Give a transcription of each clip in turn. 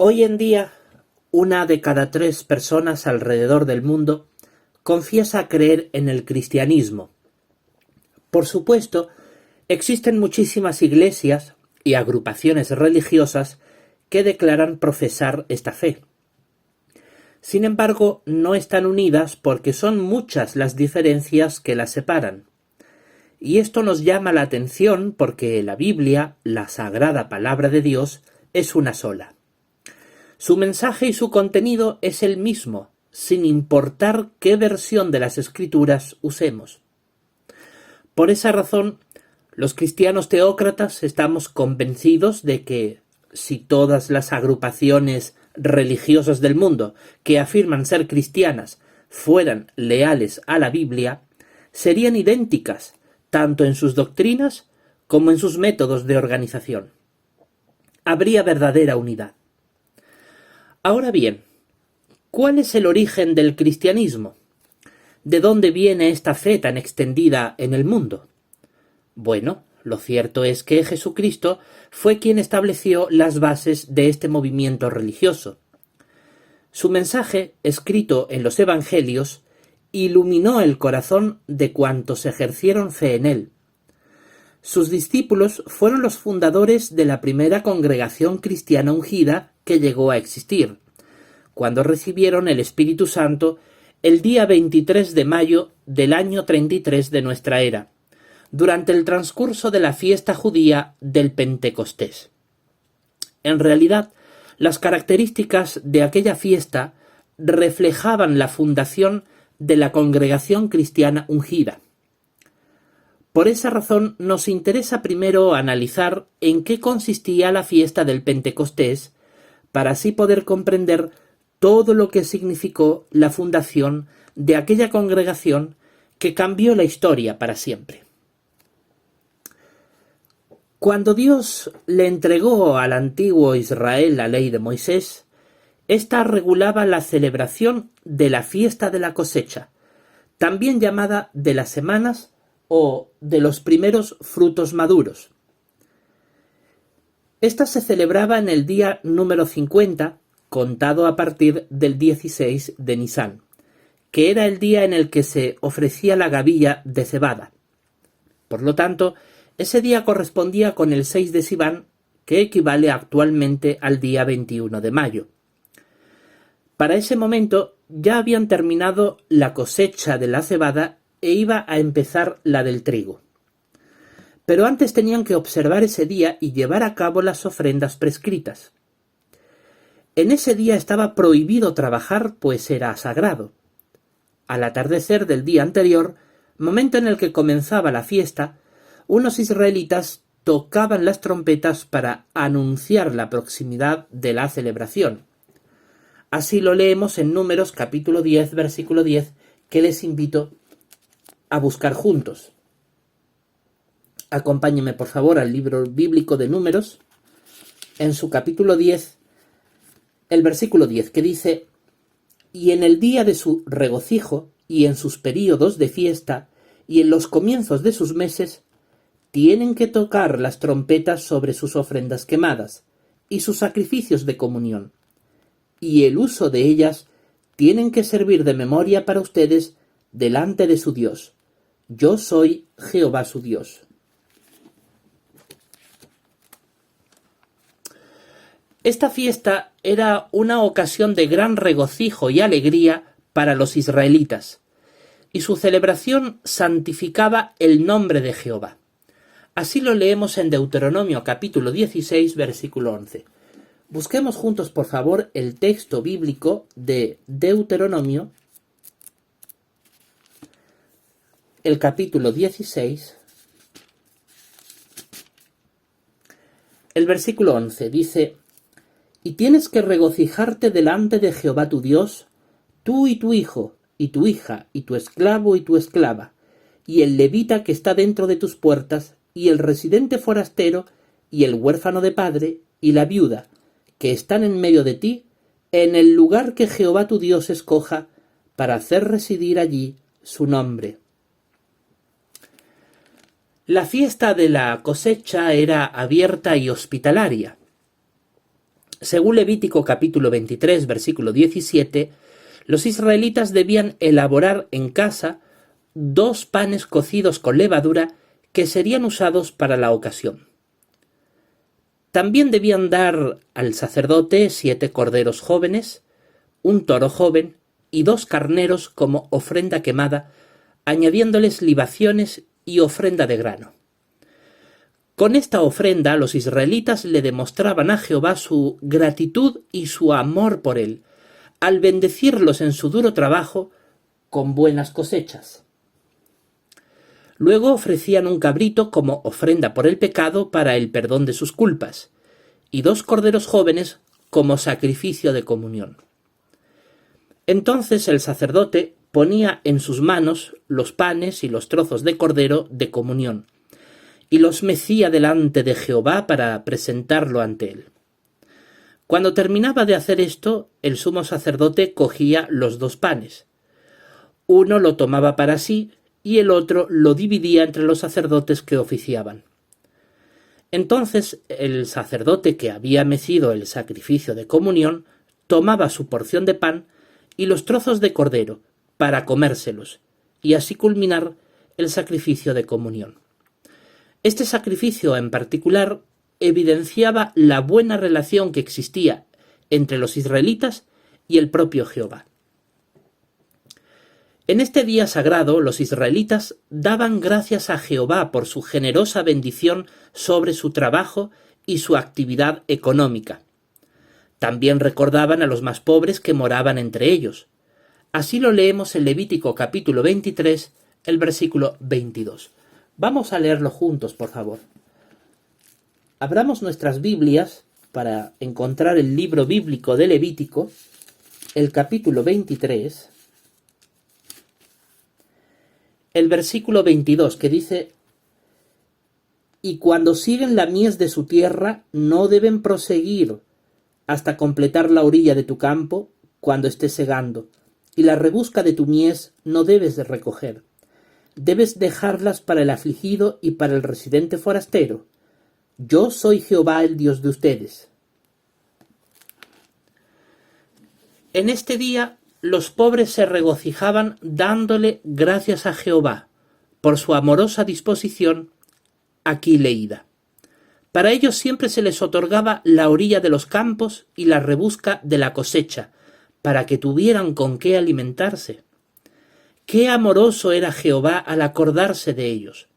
Hoy en día, una de cada 3 personas alrededor del mundo confiesa creer en el cristianismo. Por supuesto, existen muchísimas iglesias y agrupaciones religiosas que declaran profesar esta fe. Sin embargo, no están unidas porque son muchas las diferencias que las separan. Y esto nos llama la atención porque la Biblia, la sagrada palabra de Dios, es una sola. Su mensaje y su contenido es el mismo, sin importar qué versión de las Escrituras usemos. Por esa razón, los cristianos teócratas estamos convencidos de que si todas las agrupaciones religiosas del mundo que afirman ser cristianas fueran leales a la Biblia, serían idénticas tanto en sus doctrinas como en sus métodos de organización. Habría verdadera unidad. Ahora bien, ¿cuál es el origen del cristianismo? ¿De dónde viene esta fe tan extendida en el mundo? Bueno, lo cierto es que Jesucristo fue quien estableció las bases de este movimiento religioso. Su mensaje, escrito en los Evangelios, iluminó el corazón de cuantos ejercieron fe en él. Sus discípulos fueron los fundadores de la primera congregación cristiana ungida que llegó a existir, cuando recibieron el Espíritu Santo el día 23 de mayo del año 33 de nuestra era, durante el transcurso de la fiesta judía del Pentecostés. En realidad, las características de aquella fiesta reflejaban la fundación de la congregación cristiana ungida. Por esa razón nos interesa primero analizar en qué consistía la fiesta del Pentecostés, para así poder comprender todo lo que significó la fundación de aquella congregación que cambió la historia para siempre. Cuando Dios le entregó al antiguo Israel la ley de Moisés, ésta regulaba la celebración de la fiesta de la cosecha, también llamada de las semanas o de los primeros frutos maduros. Esta se celebraba en el día número 50, contado a partir del 16 de Nisán, que era el día en el que se ofrecía la gavilla de cebada. Por lo tanto, ese día correspondía con el 6 de Siván, que equivale actualmente al día 21 de mayo. Para ese momento ya habían terminado la cosecha de la cebada e iba a empezar la del trigo. Pero antes tenían que observar ese día y llevar a cabo las ofrendas prescritas. En ese día estaba prohibido trabajar, pues era sagrado. Al atardecer del día anterior, momento en el que comenzaba la fiesta, unos israelitas tocaban las trompetas para anunciar la proximidad de la celebración. Así lo leemos en Números capítulo 10, versículo 10, que les invito a buscar juntos. Acompáñenme por favor al libro bíblico de Números, en su capítulo 10, el versículo 10, que dice: «Y en el día de su regocijo, y en sus períodos de fiesta, y en los comienzos de sus meses, tienen que tocar las trompetas sobre sus ofrendas quemadas, y sus sacrificios de comunión, y el uso de ellas tienen que servir de memoria para ustedes delante de su Dios. Yo soy Jehová su Dios». Esta fiesta era una ocasión de gran regocijo y alegría para los israelitas, y su celebración santificaba el nombre de Jehová. Así lo leemos en Deuteronomio capítulo 16, versículo 11. Busquemos juntos, por favor, el texto bíblico de Deuteronomio, el capítulo 16, el versículo 11, dice: «Y tienes que regocijarte delante de Jehová tu Dios, tú y tu hijo, y tu hija, y tu esclavo y tu esclava, y el levita que está dentro de tus puertas, y el residente forastero, y el huérfano de padre, y la viuda, que están en medio de ti, en el lugar que Jehová tu Dios escoja, para hacer residir allí su nombre». La fiesta de la cosecha era abierta y hospitalaria. Según Levítico capítulo 23, versículo 17, los israelitas debían elaborar en casa 2 panes cocidos con levadura que serían usados para la ocasión. También debían dar al sacerdote 7 corderos jóvenes, un toro joven y 2 carneros como ofrenda quemada, añadiéndoles libaciones y ofrenda de grano. Con esta ofrenda los israelitas le demostraban a Jehová su gratitud y su amor por él, al bendecirlos en su duro trabajo con buenas cosechas. Luego ofrecían un cabrito como ofrenda por el pecado para el perdón de sus culpas, y 2 corderos jóvenes como sacrificio de comunión. Entonces el sacerdote ponía en sus manos los panes y los trozos de cordero de comunión, y los mecía delante de Jehová para presentarlo ante él. Cuando terminaba de hacer esto, el sumo sacerdote cogía los 2 panes. Uno lo tomaba para sí, y el otro lo dividía entre los sacerdotes que oficiaban. Entonces el sacerdote que había mecido el sacrificio de comunión tomaba su porción de pan y los trozos de cordero para comérselos, y así culminar el sacrificio de comunión. Este sacrificio en particular evidenciaba la buena relación que existía entre los israelitas y el propio Jehová. En este día sagrado los israelitas daban gracias a Jehová por su generosa bendición sobre su trabajo y su actividad económica. También recordaban a los más pobres que moraban entre ellos. Así lo leemos en Levítico capítulo 23, el versículo 22. Vamos a leerlo juntos, por favor. Abramos nuestras Biblias para encontrar el libro bíblico de Levítico, el capítulo 23, el versículo 22, que dice: «Y cuando siguen la mies de su tierra, no deben proseguir hasta completar la orilla de tu campo cuando estés segando, y la rebusca de tu mies no debes de recoger. Debes dejarlas para el afligido y para el residente forastero. Yo soy Jehová, el Dios de ustedes». En este día los pobres se regocijaban dándole gracias a Jehová por su amorosa disposición aquí leída. Para ellos siempre se les otorgaba la orilla de los campos y la rebusca de la cosecha, para que tuvieran con qué alimentarse. Qué amoroso era Jehová al acordarse de ellos.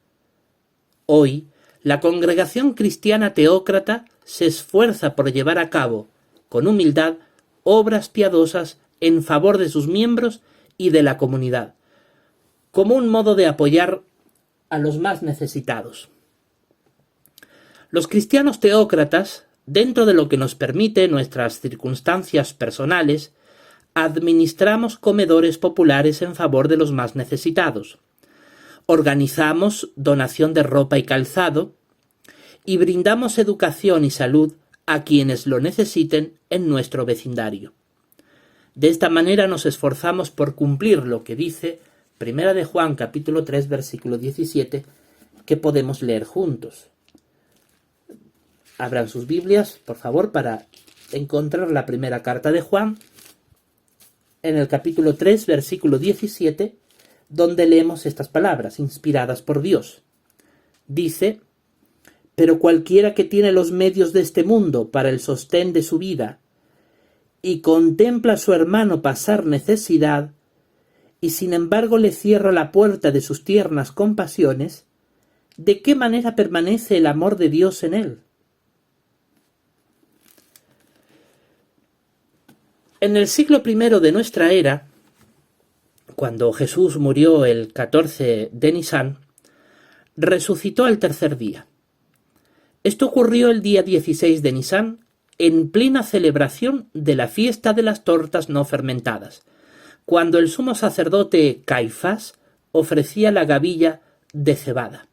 Hoy, la congregación cristiana teócrata se esfuerza por llevar a cabo, con humildad, obras piadosas en favor de sus miembros y de la comunidad, como un modo de apoyar a los más necesitados. Los cristianos teócratas, dentro de lo que nos permite nuestras circunstancias personales, administramos comedores populares en favor de los más necesitados. Organizamos donación de ropa y calzado y brindamos educación y salud a quienes lo necesiten en nuestro vecindario. De esta manera nos esforzamos por cumplir lo que dice 1 de Juan capítulo 3 versículo 17, que podemos leer juntos. Abran sus Biblias, por favor, para encontrar la primera carta de Juan, en el capítulo 3 versículo 17, donde leemos estas palabras inspiradas por Dios. Dice: «Pero cualquiera que tiene los medios de este mundo para el sostén de su vida, y contempla a su hermano pasar necesidad, y sin embargo le cierra la puerta de sus tiernas compasiones, ¿de qué manera permanece el amor de Dios en él?». En el siglo I de nuestra era, cuando Jesús murió el 14 de Nisán, resucitó al tercer día. Esto ocurrió el día 16 de Nisán, en plena celebración de la fiesta de las tortas no fermentadas, cuando el sumo sacerdote Caifás ofrecía la gavilla de cebada.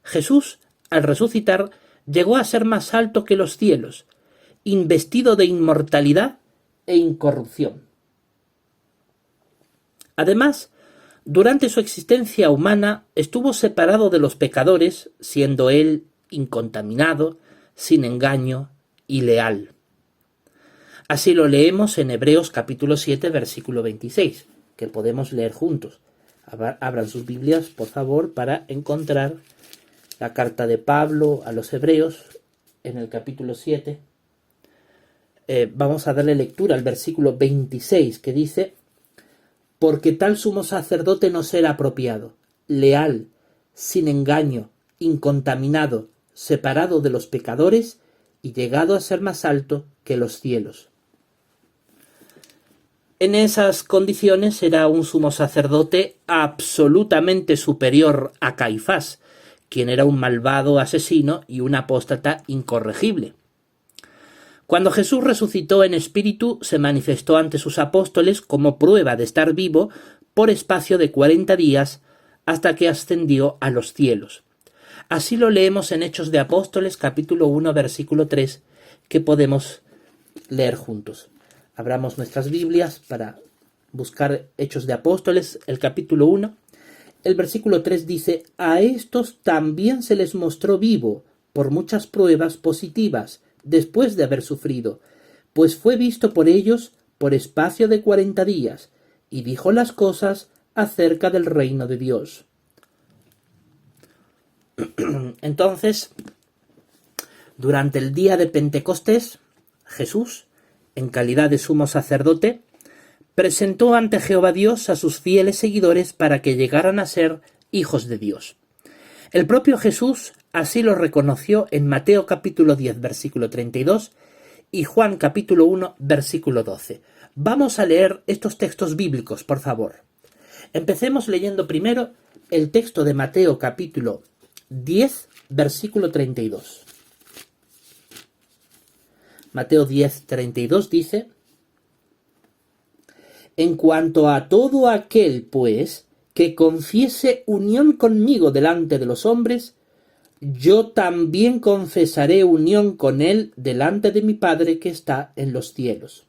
Jesús, al resucitar, llegó a ser más alto que los cielos, investido de inmortalidad e incorrupción. Además, durante su existencia humana estuvo separado de los pecadores, siendo él incontaminado, sin engaño y leal. Así lo leemos en Hebreos capítulo 7, versículo 26, que podemos leer juntos. Abran sus Biblias, por favor, para encontrar la carta de Pablo a los Hebreos en el capítulo 7. Vamos a darle lectura al versículo 26, que dice: porque tal sumo sacerdote no será apropiado, leal, sin engaño, incontaminado, separado de los pecadores y llegado a ser más alto que los cielos. En esas condiciones era un sumo sacerdote absolutamente superior a Caifás, quien era un malvado asesino y un apóstata incorregible. Cuando Jesús resucitó en espíritu, se manifestó ante sus apóstoles como prueba de estar vivo por espacio de 40 días hasta que ascendió a los cielos. Así lo leemos en Hechos de Apóstoles, capítulo 1, versículo 3, que podemos leer juntos. Abramos nuestras Biblias para buscar Hechos de Apóstoles, el capítulo 1. El versículo 3 dice: a estos también se les mostró vivo por muchas pruebas positivas, después de haber sufrido, pues fue visto por ellos por espacio de 40 días, y dijo las cosas acerca del reino de Dios. Entonces, durante el día de Pentecostés, Jesús, en calidad de sumo sacerdote, presentó ante Jehová Dios a sus fieles seguidores para que llegaran a ser hijos de Dios. El propio Jesús así lo reconoció en Mateo capítulo 10, versículo 32 y Juan capítulo 1, versículo 12. Vamos a leer estos textos bíblicos, por favor. Empecemos leyendo primero el texto de Mateo capítulo 10, versículo 32. Mateo 10, 32 dice: en cuanto a todo aquel, pues, que confiese unión conmigo delante de los hombres, yo también confesaré unión con él delante de mi Padre que está en los cielos.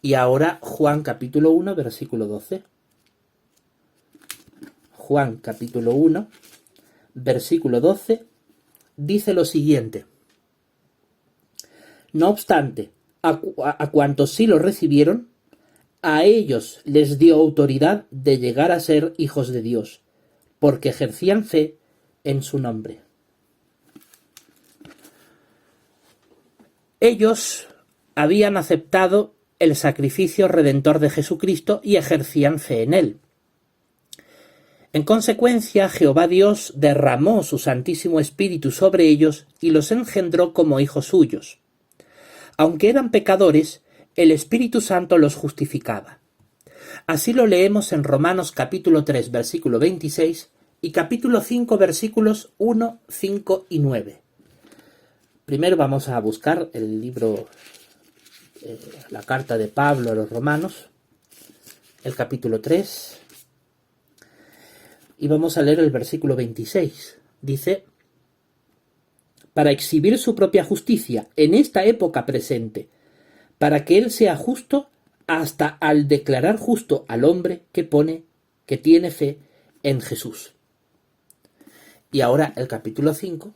Y ahora Juan capítulo 1, versículo 12. Juan capítulo 1, versículo 12, dice lo siguiente: no obstante, a cuantos sí lo recibieron, a ellos les dio autoridad de llegar a ser hijos de Dios, porque ejercían fe en su nombre. Ellos habían aceptado el sacrificio redentor de Jesucristo y ejercían fe en él. En consecuencia, Jehová Dios derramó su Santísimo Espíritu sobre ellos y los engendró como hijos suyos. Aunque eran pecadores, el Espíritu Santo los justificaba. Así lo leemos en Romanos capítulo 3, versículo 26 y capítulo 5, versículos 1, 5 y 9. Primero vamos a buscar el libro, la carta de Pablo a los Romanos, el capítulo 3, y vamos a leer el versículo 26. Dice: para exhibir su propia justicia en esta época presente, para que él sea justo hasta al declarar justo al hombre que tiene fe en Jesús. Y ahora el capítulo 5,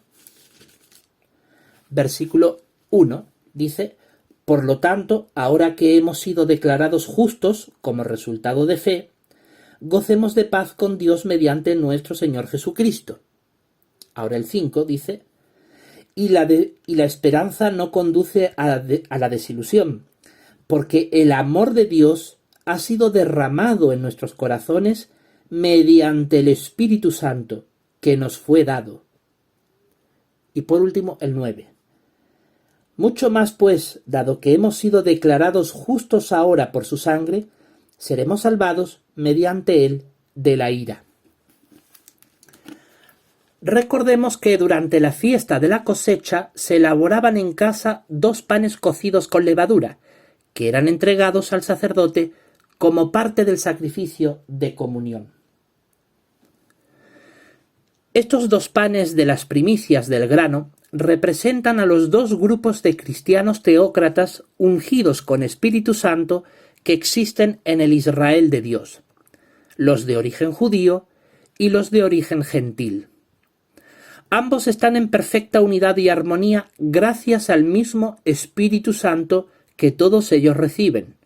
versículo 1, dice: por lo tanto, ahora que hemos sido declarados justos como resultado de fe, gocemos de paz con Dios mediante nuestro Señor Jesucristo. Ahora el 5 dice: y la esperanza no conduce a la desilusión, porque el amor de Dios ha sido derramado en nuestros corazones mediante el Espíritu Santo que nos fue dado. Y por último, el 9. Mucho más pues, dado que hemos sido declarados justos ahora por su sangre, seremos salvados mediante él de la ira. Recordemos que durante la fiesta de la cosecha se elaboraban en casa 2 panes cocidos con levadura, que eran entregados al sacerdote como parte del sacrificio de comunión. Estos 2 panes de las primicias del grano representan a los 2 grupos de cristianos teócratas ungidos con Espíritu Santo que existen en el Israel de Dios, los de origen judío y los de origen gentil. Ambos están en perfecta unidad y armonía gracias al mismo Espíritu Santo que todos ellos reciben,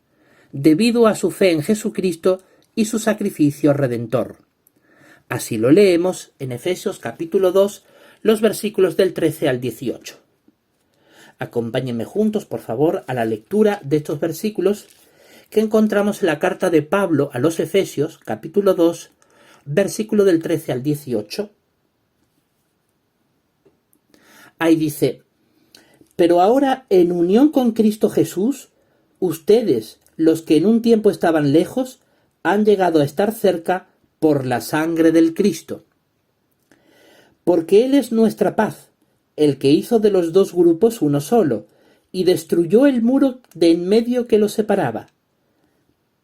debido a su fe en Jesucristo y su sacrificio redentor. Así lo leemos en Efesios capítulo 2, los versículos del 13 al 18. Acompáñenme juntos, por favor, a la lectura de estos versículos que encontramos en la carta de Pablo a los Efesios, capítulo 2, versículo del 13 al 18. Ahí dice: pero ahora, en unión con Cristo Jesús, ustedes, los que en un tiempo estaban lejos, han llegado a estar cerca por la sangre del Cristo. Porque Él es nuestra paz, el que hizo de los dos grupos uno solo, y destruyó el muro de en medio que los separaba.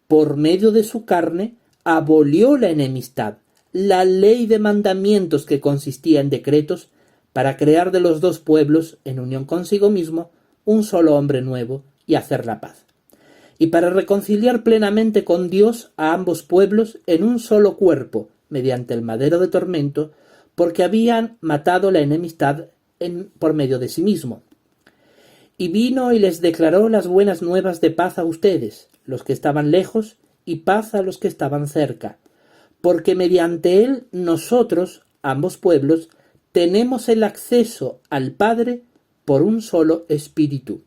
Por medio de su carne, abolió la enemistad, la ley de mandamientos que consistía en decretos, para crear de los dos pueblos, en unión consigo mismo, un solo hombre nuevo y hacer la paz. Y para reconciliar plenamente con Dios a ambos pueblos en un solo cuerpo, mediante el madero de tormento, porque habían matado la enemistad por medio de sí mismo. Y vino y les declaró las buenas nuevas de paz a ustedes, los que estaban lejos, y paz a los que estaban cerca, porque mediante él nosotros, ambos pueblos, tenemos el acceso al Padre por un solo Espíritu.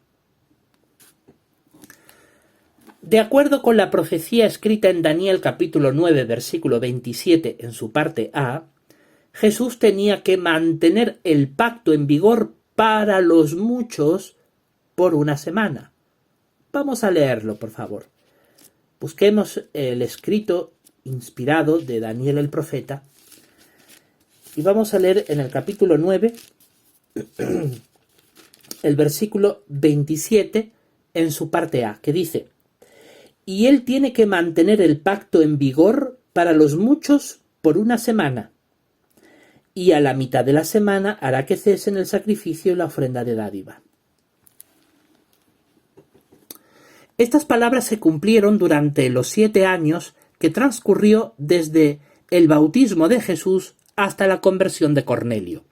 De acuerdo con la profecía escrita en Daniel capítulo 9, versículo 27 en su parte A, Jesús tenía que mantener el pacto en vigor para los muchos por una semana. Vamos a leerlo, por favor. Busquemos el escrito inspirado de Daniel el profeta y vamos a leer en el capítulo 9 el versículo 27 en su parte A, que dice: y él tiene que mantener el pacto en vigor para los muchos por una semana, y a la mitad de la semana hará que cesen el sacrificio y la ofrenda de dádiva. Estas palabras se cumplieron durante los 7 años que transcurrió desde el bautismo de Jesús hasta la conversión de Cornelio,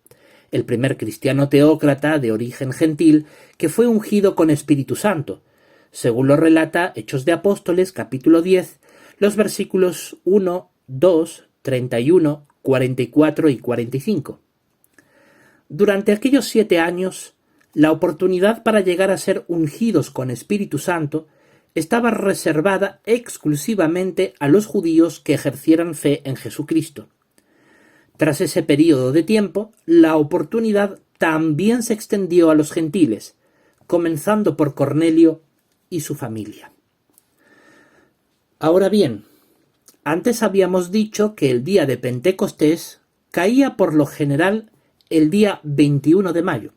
el primer cristiano teócrata de origen gentil que fue ungido con Espíritu Santo, según lo relata Hechos de Apóstoles, capítulo 10, los versículos 1, 2, 31, 44 y 45. Durante aquellos 7 años, la oportunidad para llegar a ser ungidos con Espíritu Santo estaba reservada exclusivamente a los judíos que ejercieran fe en Jesucristo. Tras ese periodo de tiempo, la oportunidad también se extendió a los gentiles, comenzando por Cornelio y su familia. Ahora bien, antes habíamos dicho que el día de Pentecostés caía por lo general el día 21 de mayo.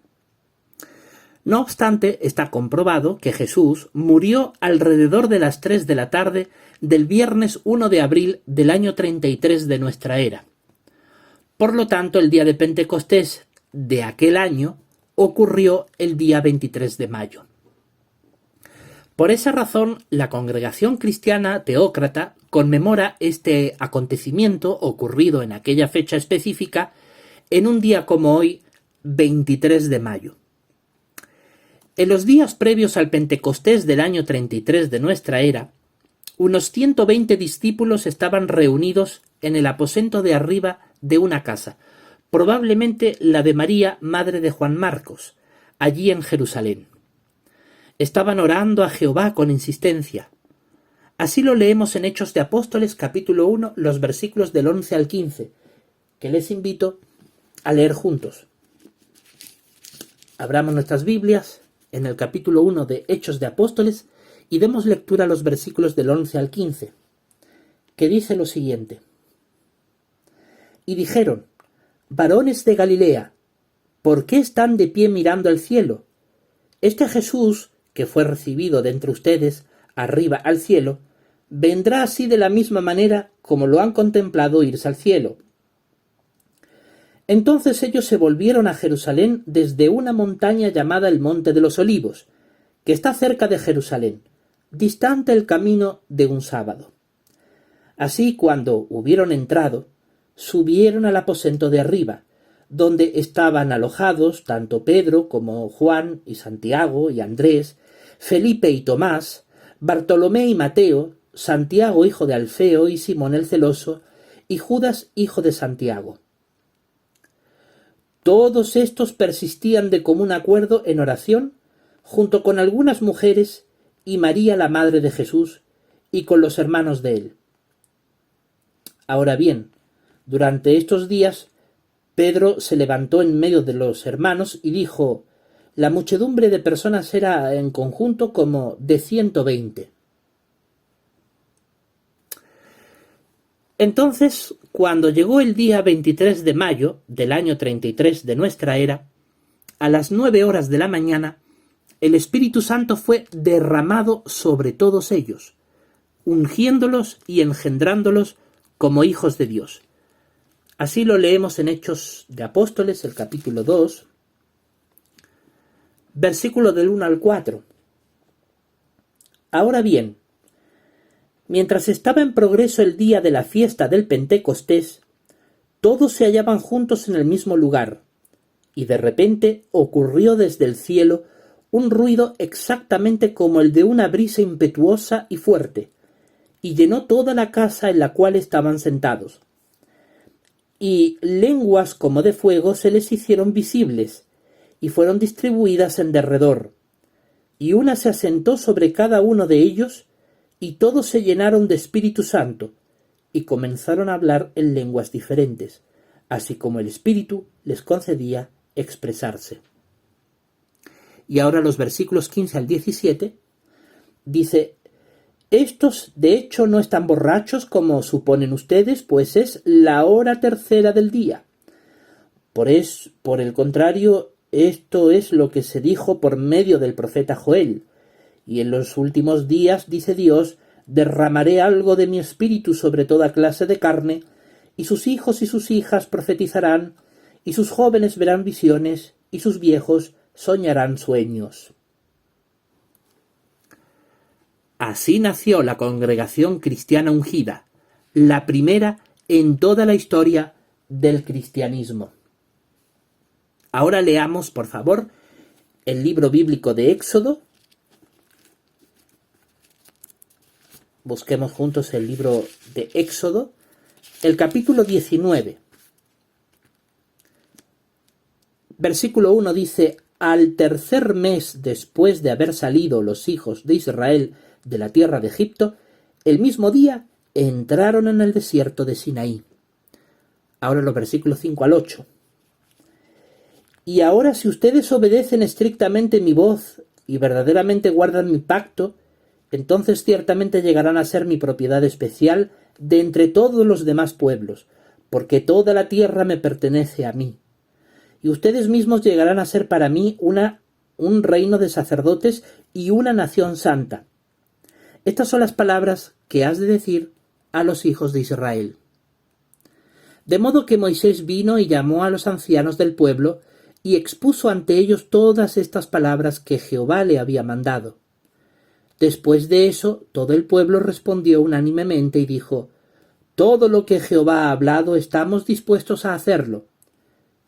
No obstante, está comprobado que Jesús murió alrededor de las 3 de la tarde del viernes 1 de abril del año 33 de nuestra era. Por lo tanto, el día de Pentecostés de aquel año ocurrió el día 23 de mayo. Por esa razón, la congregación cristiana teócrata conmemora este acontecimiento ocurrido en aquella fecha específica en un día como hoy, 23 de mayo. En los días previos al Pentecostés del año 33 de nuestra era, unos 120 discípulos estaban reunidos en el aposento de arriba de una casa, probablemente la de María, madre de Juan Marcos, allí en Jerusalén. Estaban orando a Jehová con insistencia. Así lo leemos en Hechos de Apóstoles, capítulo 1, los versículos del 11 al 15, que les invito a leer juntos. Abramos nuestras Biblias en el capítulo 1 de Hechos de Apóstoles y demos lectura a los versículos del 11 al 15, que dice lo siguiente. Y dijeron: varones de Galilea, ¿por qué están de pie mirando al cielo? Este Jesús, que fue recibido de entre ustedes arriba al cielo, vendrá así de la misma manera como lo han contemplado irse al cielo. Entonces ellos se volvieron a Jerusalén desde una montaña llamada el Monte de los Olivos, que está cerca de Jerusalén, distante el camino de un sábado. Así, cuando hubieron entrado, subieron al aposento de arriba, donde estaban alojados tanto Pedro como Juan y Santiago y Andrés, Felipe y Tomás, Bartolomé y Mateo, Santiago hijo de Alfeo y Simón el celoso, y Judas hijo de Santiago. Todos estos persistían de común acuerdo en oración, junto con algunas mujeres y María la madre de Jesús, y con los hermanos de él. Ahora bien, durante estos días, Pedro se levantó en medio de los hermanos y dijo: la muchedumbre de personas era en conjunto como de 120. Entonces, cuando llegó el día 23 de mayo del año 33 de nuestra era, a las 9 horas de la mañana, el Espíritu Santo fue derramado sobre todos ellos, ungiéndolos y engendrándolos como hijos de Dios. Así lo leemos en Hechos de Apóstoles, el capítulo 2, versículo del 1 al 4. Ahora bien, mientras estaba en progreso el día de la fiesta del Pentecostés, todos se hallaban juntos en el mismo lugar, y de repente ocurrió desde el cielo un ruido exactamente como el de una brisa impetuosa y fuerte, y llenó toda la casa en la cual estaban sentados. Y lenguas como de fuego se les hicieron visibles, y fueron distribuidas en derredor, y una se asentó sobre cada uno de ellos, y todos se llenaron de Espíritu Santo, y comenzaron a hablar en lenguas diferentes, así como el Espíritu les concedía expresarse. Y ahora los versículos 15 al 17 dice: estos de hecho no están borrachos como suponen ustedes, pues es la hora tercera del día. Por el contrario, esto es lo que se dijo por medio del profeta Joel. Y en los últimos días, dice Dios, derramaré algo de mi espíritu sobre toda clase de carne, y sus hijos y sus hijas profetizarán, y sus jóvenes verán visiones, y sus viejos soñarán sueños. Así nació la Congregación Cristiana Ungida, la primera en toda la historia del cristianismo. Ahora leamos, por favor, el libro bíblico de Éxodo. Busquemos juntos el libro de Éxodo, el capítulo 19. Versículo 1 dice: al tercer mes después de haber salido los hijos de Israel de la tierra de Egipto, el mismo día entraron en el desierto de Sinaí. Ahora los versículos 5 al 8. Y ahora si ustedes obedecen estrictamente mi voz y verdaderamente guardan mi pacto, entonces ciertamente llegarán a ser mi propiedad especial de entre todos los demás pueblos, porque toda la tierra me pertenece a mí. Y ustedes mismos llegarán a ser para mí un reino de sacerdotes y una nación santa. Estas son las palabras que has de decir a los hijos de Israel. De modo que Moisés vino y llamó a los ancianos del pueblo y expuso ante ellos todas estas palabras que Jehová le había mandado. Después de eso, todo el pueblo respondió unánimemente y dijo: todo lo que Jehová ha hablado estamos dispuestos a hacerlo.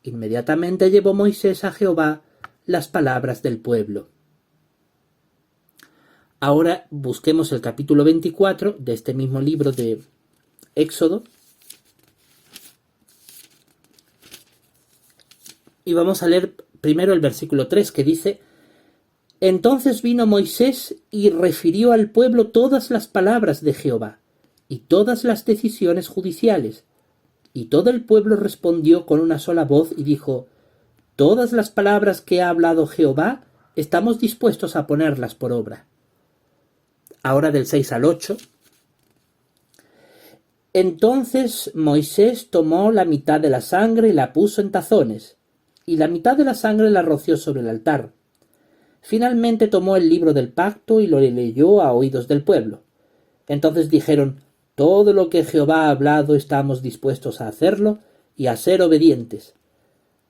Inmediatamente llevó Moisés a Jehová las palabras del pueblo. Ahora busquemos el capítulo 24 de este mismo libro de Éxodo. Y vamos a leer primero el versículo 3 que dice: entonces vino Moisés y refirió al pueblo todas las palabras de Jehová y todas las decisiones judiciales. Y todo el pueblo respondió con una sola voz y dijo: todas las palabras que ha hablado Jehová estamos dispuestos a ponerlas por obra. Ahora del 6 al 8. Entonces Moisés tomó la mitad de la sangre y la puso en tazones, y la mitad de la sangre la roció sobre el altar. Finalmente tomó el libro del pacto y lo leyó a oídos del pueblo. Entonces dijeron: todo lo que Jehová ha hablado estamos dispuestos a hacerlo y a ser obedientes.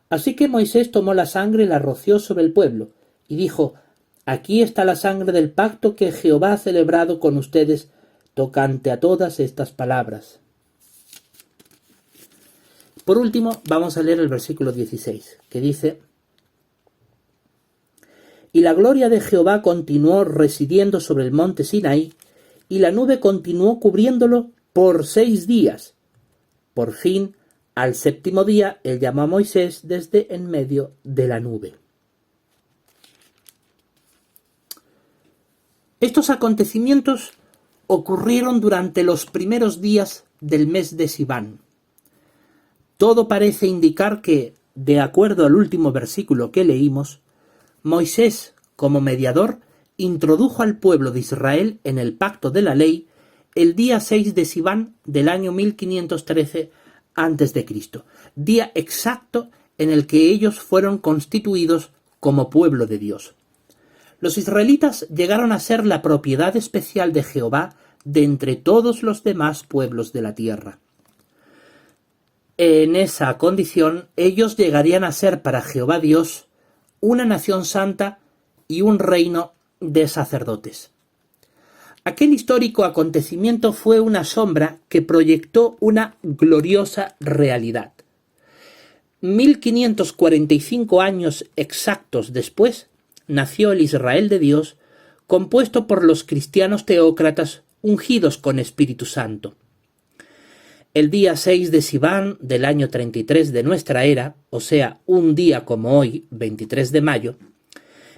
Así que Moisés tomó la sangre y la roció sobre el pueblo, y dijo: aquí está la sangre del pacto que Jehová ha celebrado con ustedes tocante a todas estas palabras. Por último, vamos a leer el versículo 16, que dice: Y la gloria de Jehová continuó residiendo sobre el monte Sinaí, y la nube continuó cubriéndolo por 6 días. Por fin, al 7º día, él llamó a Moisés desde en medio de la nube. Estos acontecimientos ocurrieron durante los primeros días del mes de Siván. Todo parece indicar que, de acuerdo al último versículo que leímos, Moisés, como mediador, introdujo al pueblo de Israel en el pacto de la ley el día 6 de Siván del año 1513 a.C., día exacto en el que ellos fueron constituidos como pueblo de Dios. Los israelitas llegaron a ser la propiedad especial de Jehová de entre todos los demás pueblos de la tierra. En esa condición, ellos llegarían a ser para Jehová Dios una nación santa y un reino de sacerdotes. Aquel histórico acontecimiento fue una sombra que proyectó una gloriosa realidad. 1545 años exactos después, nació el Israel de Dios, compuesto por los cristianos teócratas ungidos con Espíritu Santo. El día 6 de Siván del año 33 de nuestra era, o sea, un día como hoy, 23 de mayo,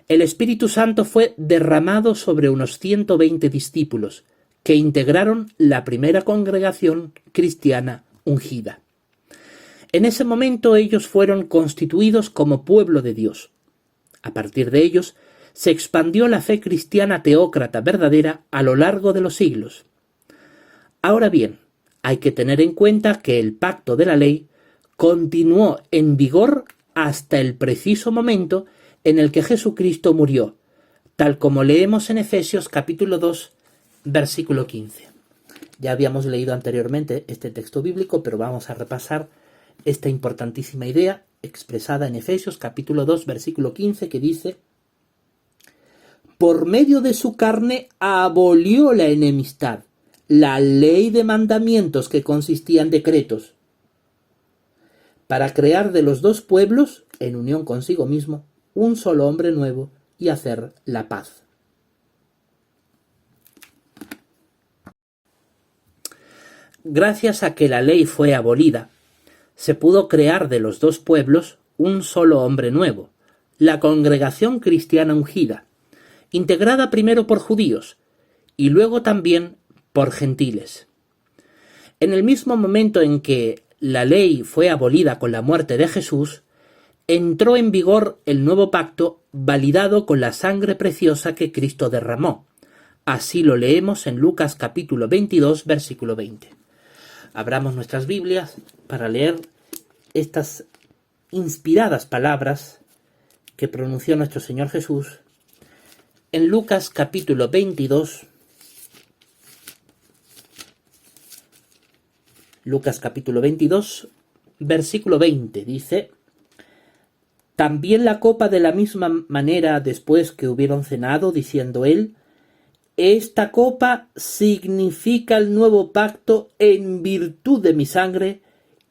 el Espíritu Santo fue derramado sobre unos 120 discípulos que integraron la primera congregación cristiana ungida. En ese momento ellos fueron constituidos como pueblo de Dios. A partir de ellos se expandió la fe cristiana teócrata verdadera a lo largo de los siglos. Ahora bien, hay que tener en cuenta que el pacto de la ley continuó en vigor hasta el preciso momento en el que Jesucristo murió, tal como leemos en Efesios capítulo 2, versículo 15. Ya habíamos leído anteriormente este texto bíblico, pero vamos a repasar esta importantísima idea expresada en Efesios capítulo 2, versículo 15, que dice: Por medio de su carne abolió la enemistad, la ley de mandamientos que consistía en decretos, para crear de los dos pueblos, en unión consigo mismo, un solo hombre nuevo y hacer la paz. Gracias a que la ley fue abolida, se pudo crear de los dos pueblos un solo hombre nuevo, la congregación cristiana ungida, integrada primero por judíos y luego también por gentiles. En el mismo momento en que la ley fue abolida con la muerte de Jesús, entró en vigor el nuevo pacto validado con la sangre preciosa que Cristo derramó. Así lo leemos en Lucas capítulo 22, versículo 20. Abramos nuestras Biblias para leer estas inspiradas palabras que pronunció nuestro Señor Jesús en Lucas capítulo 22, versículo 20, dice: También la copa de la misma manera después que hubieron cenado, diciendo él: Esta copa significa el nuevo pacto en virtud de mi sangre,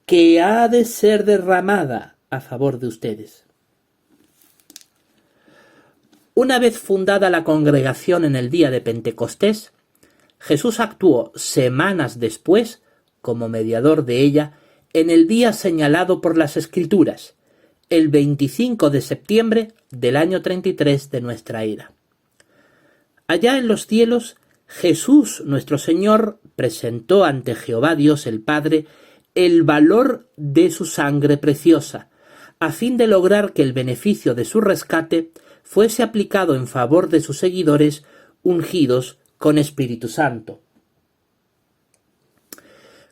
que ha de ser derramada a favor de ustedes. Una vez fundada la congregación en el día de Pentecostés, Jesús actuó semanas después como mediador de ella en el día señalado por las Escrituras, el 25 de septiembre del año 33 de nuestra era. Allá en los cielos, Jesús nuestro Señor presentó ante Jehová Dios el Padre el valor de su sangre preciosa, a fin de lograr que el beneficio de su rescate fuese aplicado en favor de sus seguidores ungidos con Espíritu Santo.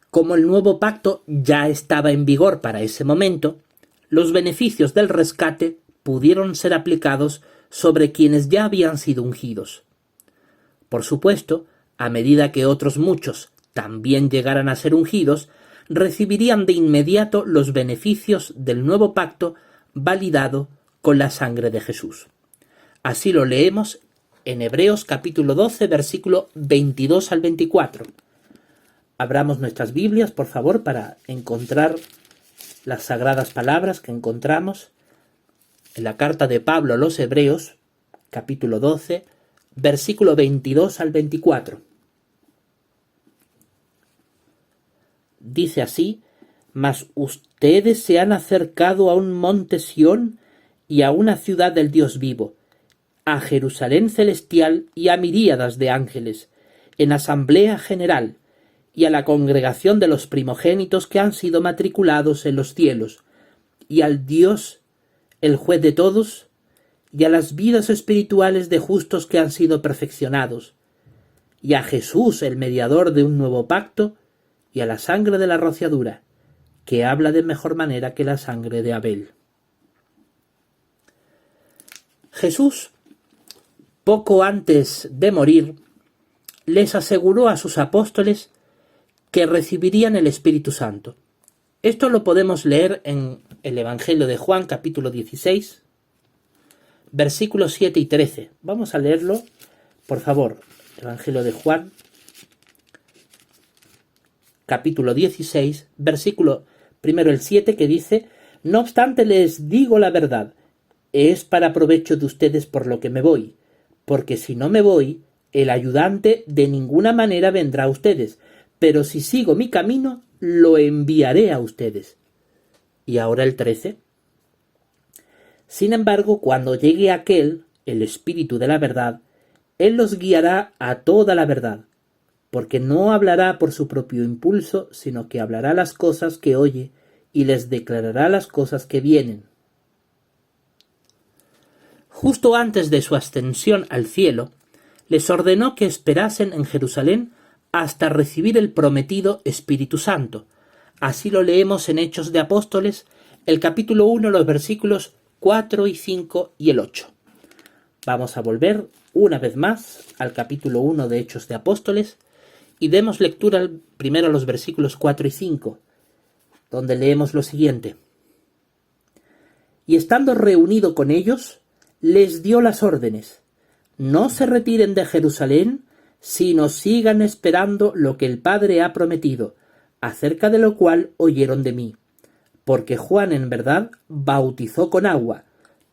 Como el nuevo pacto ya estaba en vigor para ese momento, los beneficios del rescate pudieron ser aplicados sobre quienes ya habían sido ungidos. Por supuesto, a medida que otros muchos también llegaran a ser ungidos, recibirían de inmediato los beneficios del nuevo pacto validado con la sangre de Jesús. Así lo leemos en Hebreos capítulo 12, versículo 22 al 24. Abramos nuestras Biblias, por favor, para encontrar las sagradas palabras que encontramos en la carta de Pablo a los Hebreos, capítulo 12, versículo 22 al 24. Dice así: «Mas ustedes se han acercado a un monte Sión y a una ciudad del Dios vivo, a Jerusalén celestial y a miríadas de ángeles, en asamblea general, y a la congregación de los primogénitos que han sido matriculados en los cielos, y al Dios, el juez de todos, y a las vidas espirituales de justos que han sido perfeccionados, y a Jesús, el mediador de un nuevo pacto, y a la sangre de la rociadura, que habla de mejor manera que la sangre de Abel». Jesús, poco antes de morir, les aseguró a sus apóstoles que recibirían el Espíritu Santo. Esto lo podemos leer en el Evangelio de Juan, capítulo 16, versículos 7 y 13. Vamos a leerlo, por favor. Evangelio de Juan, capítulo 16, versículo primero el 7, que dice: «No obstante les digo la verdad, es para provecho de ustedes por lo que me voy, porque si no me voy, el ayudante de ninguna manera vendrá a ustedes, pero si sigo mi camino, lo enviaré a ustedes». Y ahora el 13. «Sin embargo, cuando llegue aquel, el Espíritu de la verdad, Él los guiará a toda la verdad, porque no hablará por su propio impulso, sino que hablará las cosas que oye y les declarará las cosas que vienen». Justo antes de su ascensión al cielo, les ordenó que esperasen en Jerusalén hasta recibir el prometido Espíritu Santo. Así lo leemos en Hechos de Apóstoles, el capítulo 1, los versículos 4 y 5 y el 8. Vamos a volver una vez más al capítulo 1 de Hechos de Apóstoles y demos lectura primero a los versículos 4 y 5, donde leemos lo siguiente: «Y estando reunido con ellos, les dio las órdenes: no se retiren de Jerusalén, sino sigan esperando lo que el Padre ha prometido, acerca de lo cual oyeron de mí. Porque Juan en verdad bautizó con agua,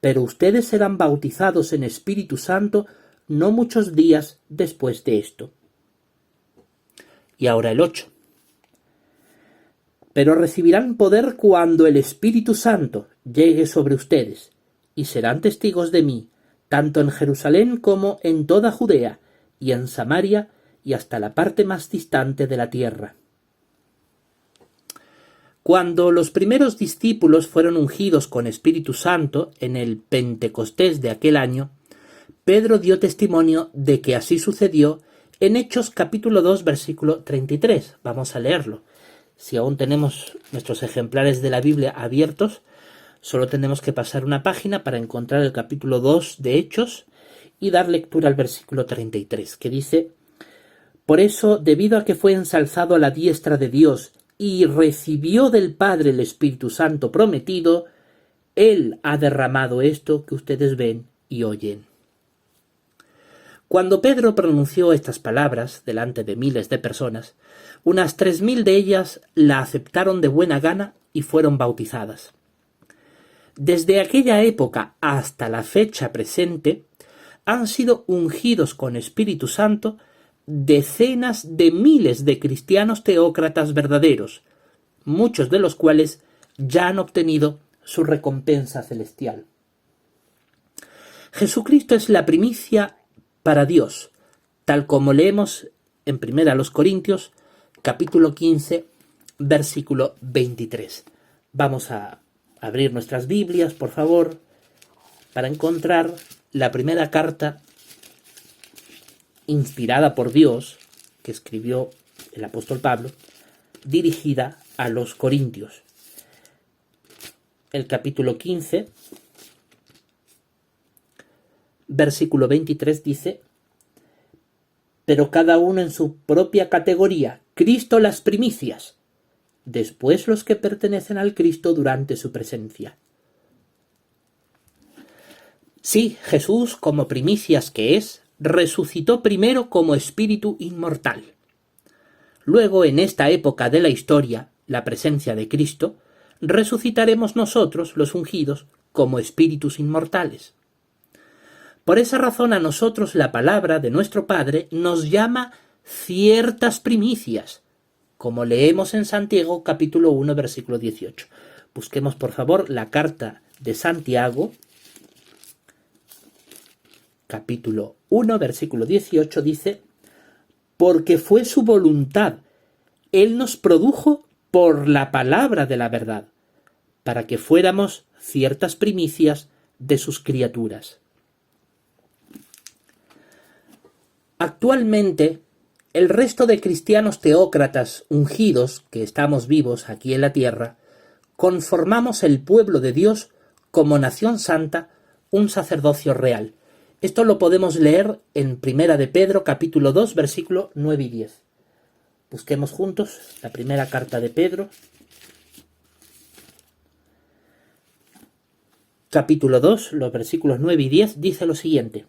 pero ustedes serán bautizados en Espíritu Santo no muchos días después de esto». Y ahora el 8. «Pero recibirán poder cuando el Espíritu Santo llegue sobre ustedes, y serán testigos de mí, tanto en Jerusalén como en toda Judea, y en Samaria, y hasta la parte más distante de la tierra». Cuando los primeros discípulos fueron ungidos con Espíritu Santo en el Pentecostés de aquel año, Pedro dio testimonio de que así sucedió en Hechos capítulo 2, versículo 33. Vamos a leerlo. Si aún tenemos nuestros ejemplares de la Biblia abiertos, solo tenemos que pasar una página para encontrar el capítulo 2 de Hechos y dar lectura al versículo 33, que dice: «Por eso, debido a que fue ensalzado a la diestra de Dios y recibió del Padre el Espíritu Santo prometido, Él ha derramado esto que ustedes ven y oyen». Cuando Pedro pronunció estas palabras delante de miles de personas, unas 3.000 de ellas la aceptaron de buena gana y fueron bautizadas. Desde aquella época hasta la fecha presente, han sido ungidos con Espíritu Santo decenas de miles de cristianos teócratas verdaderos, muchos de los cuales ya han obtenido su recompensa celestial. Jesucristo es la primicia para Dios, tal como leemos en 1 Corintios, capítulo 15, versículo 23. Vamos a abrir nuestras Biblias, por favor, para encontrar la primera carta inspirada por Dios que escribió el apóstol Pablo, dirigida a los Corintios. El capítulo 15, versículo 23 dice: «Pero cada uno en su propia categoría, Cristo las primicias, después los que pertenecen al Cristo durante su presencia». Sí, Jesús, como primicias que es, resucitó primero como espíritu inmortal. Luego, en esta época de la historia, la presencia de Cristo, resucitaremos nosotros, los ungidos, como espíritus inmortales. Por esa razón a nosotros la palabra de nuestro Padre nos llama ciertas primicias, como leemos en Santiago capítulo 1 versículo 18. Busquemos por favor la carta de Santiago, capítulo 1 versículo 18, dice: porque fue su voluntad, Él nos produjo por la palabra de la verdad, para que fuéramos ciertas primicias de sus criaturas. Actualmente, el resto de cristianos teócratas ungidos que estamos vivos aquí en la tierra, conformamos el pueblo de Dios como nación santa, un sacerdocio real. Esto lo podemos leer en Primera de Pedro, capítulo 2, versículo 9 y 10. Busquemos juntos la primera carta de Pedro, capítulo 2, los versículos 9 y 10, dice lo siguiente: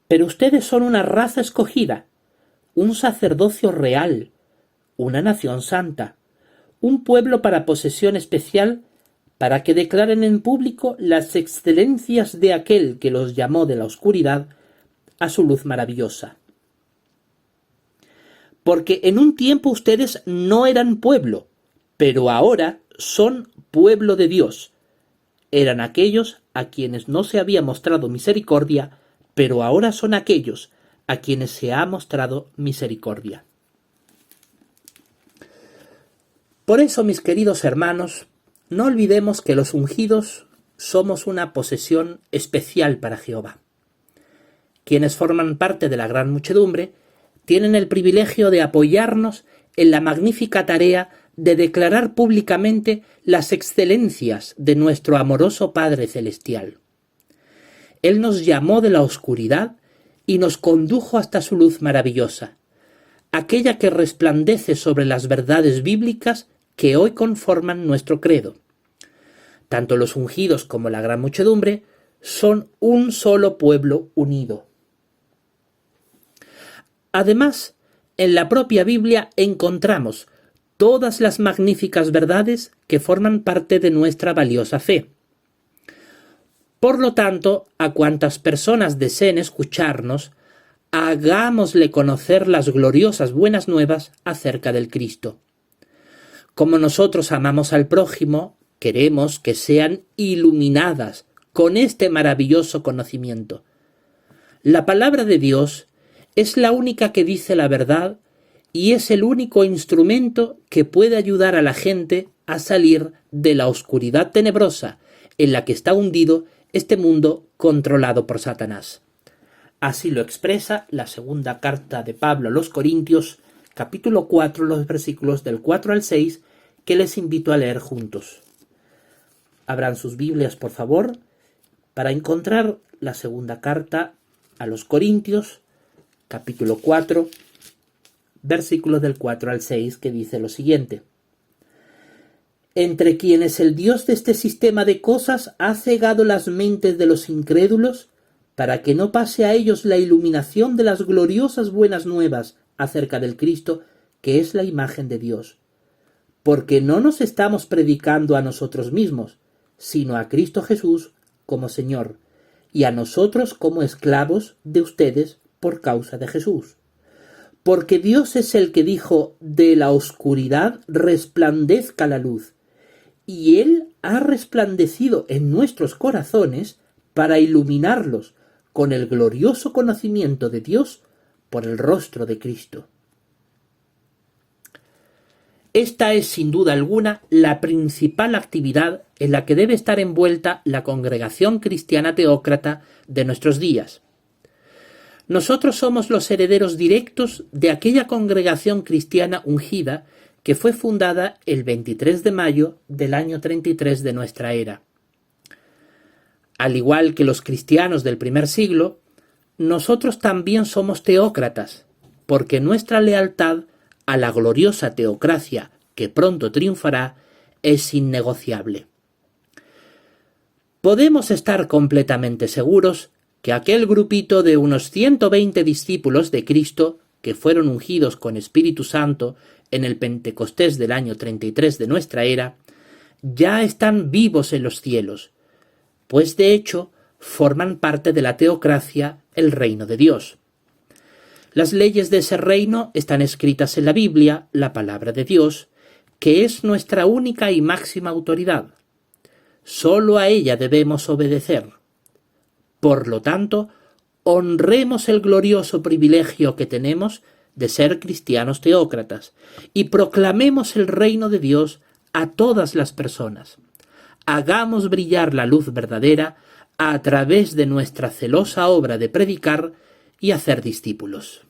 pero ustedes son una raza escogida, un sacerdocio real, una nación santa, un pueblo para posesión especial, para que declaren en público las excelencias de aquel que los llamó de la oscuridad a su luz maravillosa. Porque en un tiempo ustedes no eran pueblo, pero ahora son pueblo de Dios. Eran aquellos a quienes no se había mostrado misericordia, pero ahora son aquellos a quienes se ha mostrado misericordia. Por eso, mis queridos hermanos, no olvidemos que los ungidos somos una posesión especial para Jehová. Quienes forman parte de la gran muchedumbre tienen el privilegio de apoyarnos en la magnífica tarea de declarar públicamente las excelencias de nuestro amoroso Padre Celestial. Él nos llamó de la oscuridad y nos condujo hasta su luz maravillosa, aquella que resplandece sobre las verdades bíblicas que hoy conforman nuestro credo. Tanto los ungidos como la gran muchedumbre son un solo pueblo unido. Además, en la propia Biblia encontramos todas las magníficas verdades que forman parte de nuestra valiosa fe. Por lo tanto, a cuantas personas deseen escucharnos, hagámosle conocer las gloriosas buenas nuevas acerca del Cristo. Como nosotros amamos al prójimo, queremos que sean iluminadas con este maravilloso conocimiento. La palabra de Dios es la única que dice la verdad y es el único instrumento que puede ayudar a la gente a salir de la oscuridad tenebrosa en la que está hundido este mundo controlado por Satanás. Así lo expresa la segunda carta de Pablo a los Corintios, capítulo 4, los versículos del 4 al 6, que les invito a leer juntos. Abran sus Biblias, por favor, para encontrar la segunda carta a los Corintios, capítulo 4, versículos del 4 al 6, que dice lo siguiente: entre quienes el Dios de este sistema de cosas ha cegado las mentes de los incrédulos, para que no pase a ellos la iluminación de las gloriosas buenas nuevas acerca del Cristo, que es la imagen de Dios. Porque no nos estamos predicando a nosotros mismos, sino a Cristo Jesús como Señor, y a nosotros como esclavos de ustedes por causa de Jesús. Porque Dios es el que dijo: de la oscuridad resplandezca la luz, y Él ha resplandecido en nuestros corazones para iluminarlos con el glorioso conocimiento de Dios por el rostro de Cristo. Esta es, sin duda alguna, la principal actividad en la que debe estar envuelta la congregación cristiana teócrata de nuestros días. Nosotros somos los herederos directos de aquella congregación cristiana ungida que fue fundada el 23 de mayo del año 33 de nuestra era. Al igual que los cristianos del primer siglo, nosotros también somos teócratas, porque nuestra lealtad a la gloriosa teocracia que pronto triunfará es innegociable. Podemos estar completamente seguros que aquel grupito de unos 120 discípulos de Cristo que fueron ungidos con Espíritu Santo en el Pentecostés del año 33 de nuestra era, ya están vivos en los cielos, pues de hecho forman parte de la teocracia, el reino de Dios. Las leyes de ese reino están escritas en la Biblia, la palabra de Dios, que es nuestra única y máxima autoridad. Solo a ella debemos obedecer. Por lo tanto, honremos el glorioso privilegio que tenemos de ser cristianos teócratas y proclamemos el reino de Dios a todas las personas. Hagamos brillar la luz verdadera a través de nuestra celosa obra de predicar y hacer discípulos.